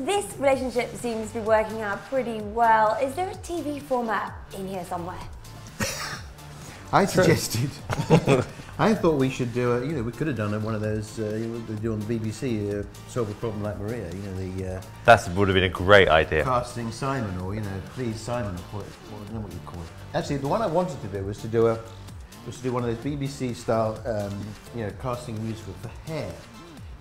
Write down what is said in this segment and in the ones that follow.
this relationship seems to be working out pretty well. Is there a TV format in here somewhere? I suggested. I thought we should do a. We could have done one of those. They do on the BBC, Solve a Problem Like Maria. That would have been a great idea. Casting Simon, or Please Simon, or I don't know what you call it. Actually, the one I wanted to do was to do one of those BBC style, casting a musical for hair,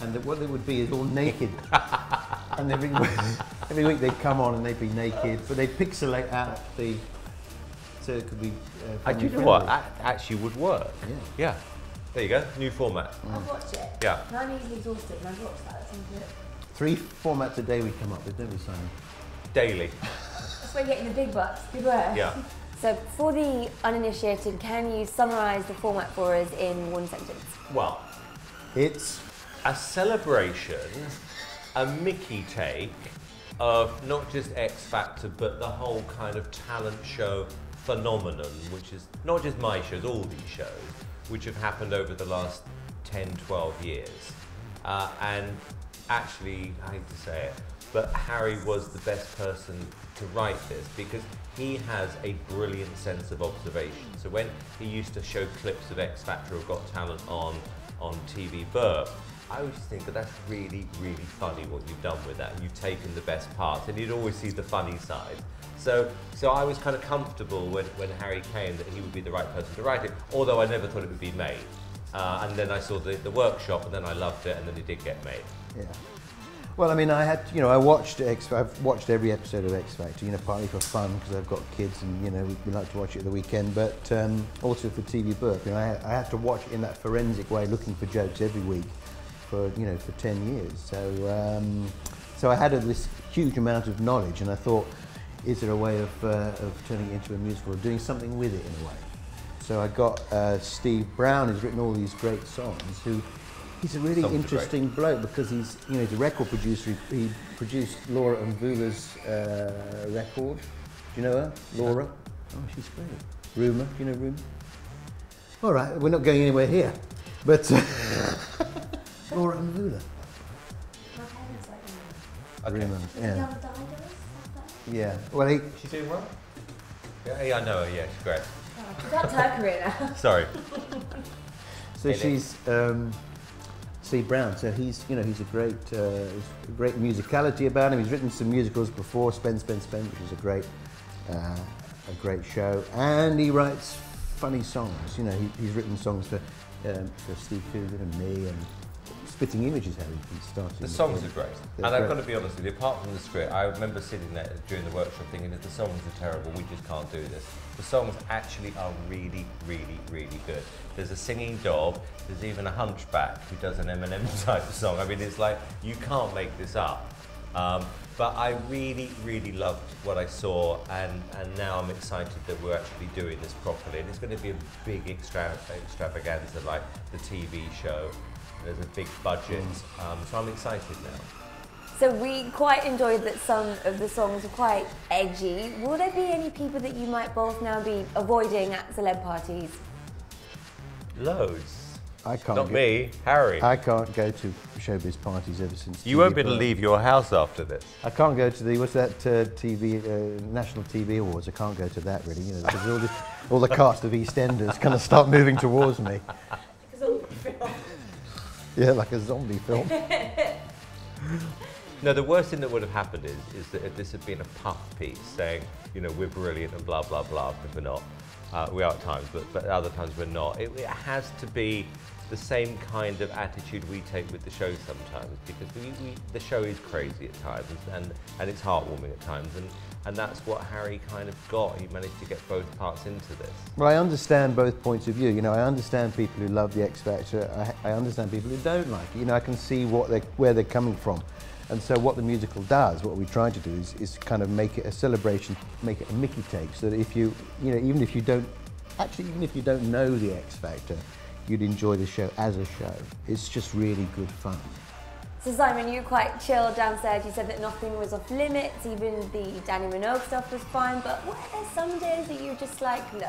and what it would be is all naked, and every week they'd come on and they'd be naked, but they'd pixelate out the. So it could be. Do you know what? That actually would work. Yeah. Yeah. There you go. New format. I'll watch it. Yeah. I'm easily exhausted and I've watched that. That seems good. 3 formats a day we come up with, don't we, Simon? Daily. That's where you're getting the big bucks. Beware. Yeah. So for the uninitiated, can you summarise the format for us in one sentence? Well, it's a celebration, a Mickey take of not just X Factor, but the whole kind of talent show phenomenon, which is not just my shows, all these shows, which have happened over the last 10, 12 years. And actually, I hate to say it, but Harry was the best person to write this because he has a brilliant sense of observation. So when he used to show clips of X Factor or Got Talent on TV Burp, I always think that that's really, really funny what you've done with that, and you've taken the best parts, and you'd always see the funny side. So I was kind of comfortable when Harry came that he would be the right person to write it, although I never thought it would be made. And then I saw the workshop, and then I loved it, and then it did get made. Yeah. Well, I mean, I've watched every episode of X Factor, partly for fun because I've got kids, and we like to watch it at the weekend, but also for TV Burp. I had to watch it in that forensic way, looking for jokes every week for 10 years. So I had this huge amount of knowledge, and I thought, is there a way of turning it into a musical, or doing something with it in a way? So I got Steve Brown, who's written all these great songs, he's a really interesting bloke because he's a record producer. He produced Laura and Vula's record. Do you know her? Laura? Oh, she's great. Rumour, do you know Rumour? All right, we're not going anywhere here, but Laura and Vula. My parents like Rumour, Rumour. yeah. Yeah. Well, She's doing well? Yeah, I know her. Yeah, she's great. You've got her career now. Sorry. So she's Steve Brown. So he's a great musicality about him. He's written some musicals before, Spend, which is a great show, and he writes funny songs. He's written songs for Steve Coogan and me, and Spitting Image is how he started. The songs are great. And I've got to be honest with you, apart from the script, I remember sitting there during the workshop thinking, if the songs are terrible, we just can't do this. The songs actually are really, really, really good. There's a singing dog, there's even a hunchback who does an Eminem type of song. I mean, it's like, you can't make this up. But I really, really loved what I saw, and now I'm excited that we're actually doing this properly. And it's going to be a big extravaganza like the TV show. There's a big budget, so I'm excited now. So we quite enjoyed that some of the songs were quite edgy. Will there be any people that you might both now be avoiding at celeb parties? Loads. I can't. Not me, Harry. I can't go to showbiz parties ever since. You won't be able to leave your house after this. I can't go to what's that National TV Awards. I can't go to that really, because all the cast of EastEnders kind of start moving towards me. Yeah, like a zombie film. No, the worst thing that would have happened is that if this had been a puff piece saying, we're brilliant and blah, blah, blah, because we're not. We are at times, but other times we're not. It has to be the same kind of attitude we take with the show sometimes, because the show is crazy at times, and it's heartwarming at times, and that's what Harry kind of got. He managed to get both parts into this. Well, I understand both points of view. I understand people who love the X Factor. I understand people who don't like it. I can see where they're coming from. And so what the musical does, what we try to do is kind of make it a celebration, make it a Mickey take, so that if even if you don't know the X Factor, you'd enjoy the show as a show. It's just really good fun. So Simon, you were quite chilled downstairs. You said that nothing was off limits, even the Danny Minogue stuff was fine, but were there some days that you were just like, no,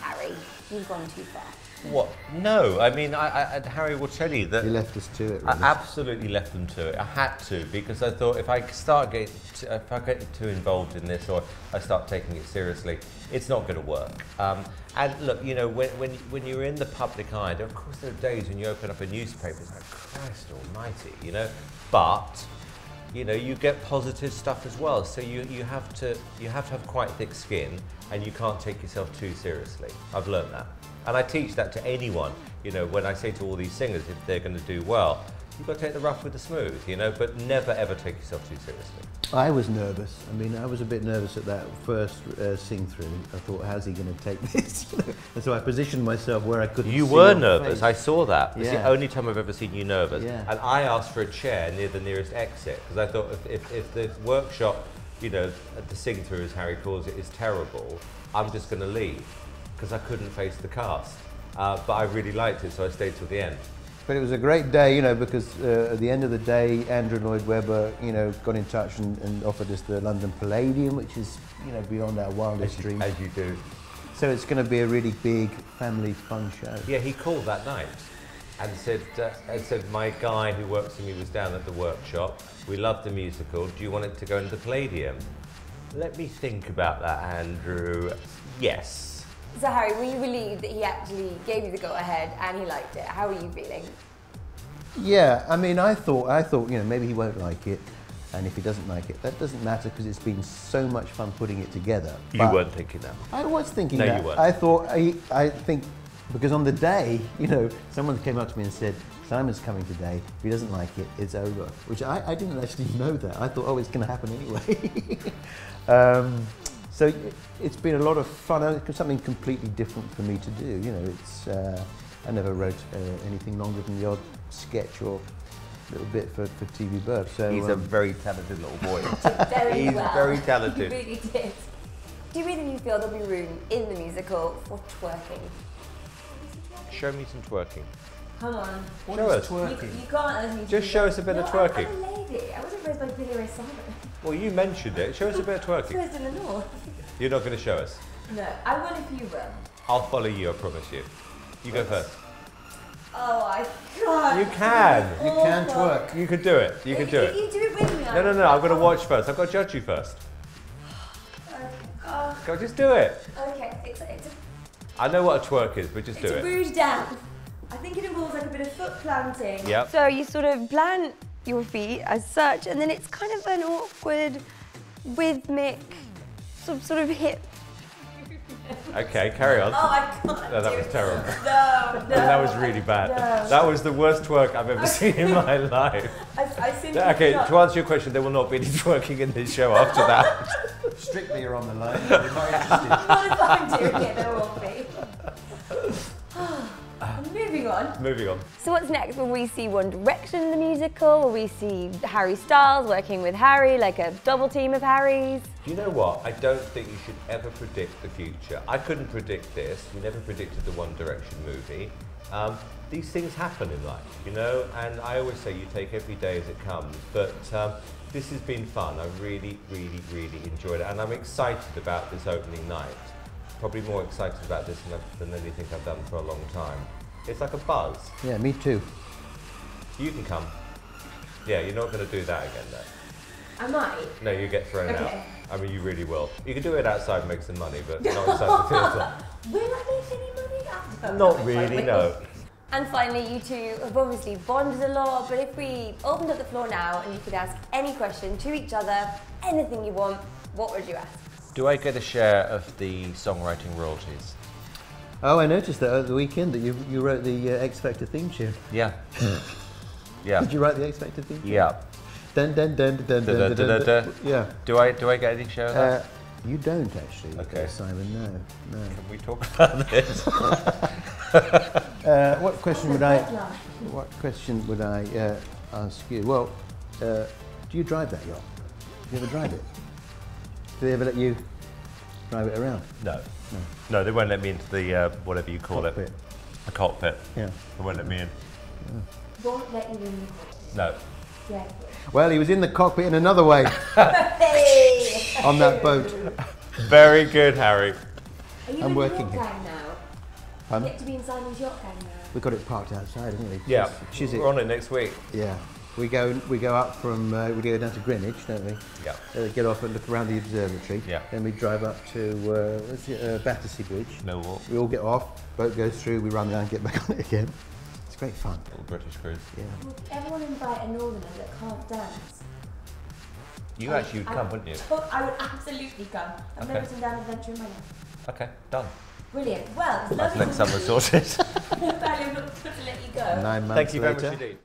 Harry, you've gone too far? What? No, I mean, Harry will tell you that... You left us to it, I really. absolutely left them to it. I had to, because I thought if I get too involved in this, or I start taking it seriously, it's not going to work. And look, you know, when you're in the public eye, of course there are days when you open up a newspaper, it's like, Christ almighty, you know, but... You know, you get positive stuff as well, so you have to have quite thick skin, and you can't take yourself too seriously. I've learned that, and I teach that to anyone. You know, when I say to all these singers, if they're going to do well, you've got to take the rough with the smooth. You know, but never ever take yourself too seriously. I was nervous. I mean, I was a bit nervous at that first sing through. I thought, how's he going to take this? You know? And so I positioned myself where I couldn't. You see were on nervous. face. I saw that. It's Yeah. the only time I've ever seen you nervous. Yeah. And I asked for a chair near the nearest exit, because I thought if the workshop, you know, the sing through, as Harry calls it, is terrible, I'm just going to leave, because I couldn't face the cast. But I really liked it, so I stayed till the end. But it was a great day, you know, because at the end of the day, Andrew Lloyd Webber, you know, got in touch and offered us the London Palladium, which is, you know, beyond our wildest dreams. As you do. So it's going to be a really big, family, fun show. Yeah, he called that night and said, my guy who works for me was down at the workshop. We love the musical. Do you want it to go into the Palladium? Let me think about that, Andrew. Yes. So Harry, were you relieved that he actually gave you the go-ahead and he liked it? How were you feeling? Yeah, I mean, I thought, you know, maybe he won't like it, and if he doesn't like it, that doesn't matter, because it's been so much fun putting it together. You But weren't thinking that. I was thinking No, that. you weren't. I think, because on the day, you know, someone came up to me and said, Simon's coming today, if he doesn't like it, it's over. Which I didn't actually know that. I thought, oh, it's going to happen anyway. So it's been a lot of fun, something completely different for me to do. You know, it's I never wrote anything longer than the odd sketch or little bit for TV Burp. So He's a very talented little boy. Very He's well. very talented. You really did. Do you really feel there'll be room in the musical for twerking? Show me some twerking. Come on. Show us. You can't. Just show us a bit of twerking. I'm a lady. I wasn't raised by Billy Ray Cyrus. Well, you mentioned it. Show us a bit of twerking. Raised in the north. You're not going to show us. No, I will if you will. I'll follow you, I promise you. You go first. Oh, I can't. You can. you can twerk. You could do it. You could do If it. you do it with me, No, I've got to watch first. I've got to judge you first. Go, just do it. Okay, it's I know what a twerk is, but just do a it. rude dance. I think it involves like a bit of foot planting. Yep. So you sort of plant your feet as such, and then it's kind of an awkward, rhythmic, sort of hip. Okay, carry on. Oh, I can't. No, that was terrible. No. That was really bad. No. That was the worst twerk I've ever seen in my life. I simply Okay, can't. to answer your question, there will not be any twerking in this show after that. Strictly you're on the line. You're not interested. Not if I'm doing it, there won't be. Moving on. Moving on. So what's next? Will we see One Direction in the musical? Will we see Harry Styles working with Harry, like a double team of Harrys? Do you know what? I don't think you should ever predict the future. I couldn't predict this. We never predicted the One Direction movie. These things happen in life, you know, and I always say you take every day as it comes. But this has been fun. I really, really, really enjoyed it, and I'm excited about this opening night. Probably more excited about this than anything I've done for a long time. It's like a buzz. Yeah, me too. You can come. Yeah, you're not going to do that again, though. I might. No, you get thrown out. Okay. I mean, you really will. You can do it outside and make some money, but not inside the theatre. Will I make any money? I don't Not know. really, no. And finally, you two have obviously bonded a lot, but if we opened up the floor now and you could ask any question to each other, anything you want, what would you ask? Do I get a share of the songwriting royalties? Oh, I noticed that over the weekend that you wrote the X Factor theme tune. Yeah. Yeah. Did you write the X Factor theme tune? Yeah. Dun dun dun dun dun dun dun. Yeah. Do I get any share of that? You don't actually. Okay. Simon, no. Can we talk about this? What question would I ask you? Well, do you drive that yacht? Do you ever drive it? Do they ever let you drive it around? No. No, they won't let me into the whatever you call Cockpit. it. A cockpit. Yeah. They won't let me in. Won't let you in the cockpit. No. Yeah. Well, he was in the cockpit in another way Hey! on that boat. Very good, Harry. Are you I'm in working the here. time now? Pardon? Get to be inside his yacht gang now. We've got it parked outside, haven't we? Yeah, Chiswick. we're on it next week. Yeah. We go up from, we go down to Greenwich, don't we? Yeah. Get off and look around the observatory. Yeah. Then we drive up to, Battersea Bridge. Millwall. We all get off, boat goes through, we run down and get back on it again. It's great fun. Little British cruise. Yeah. Would everyone invite a northerner that can't dance? You actually would come, wouldn't you? I would absolutely come. I've Okay. never done down adventure in my life. Okay, done. Brilliant. Well, it's Nice lovely next summer talking to you. sorted. Valerie, I'm not going to let you go. 9 months Thank you very later. much indeed.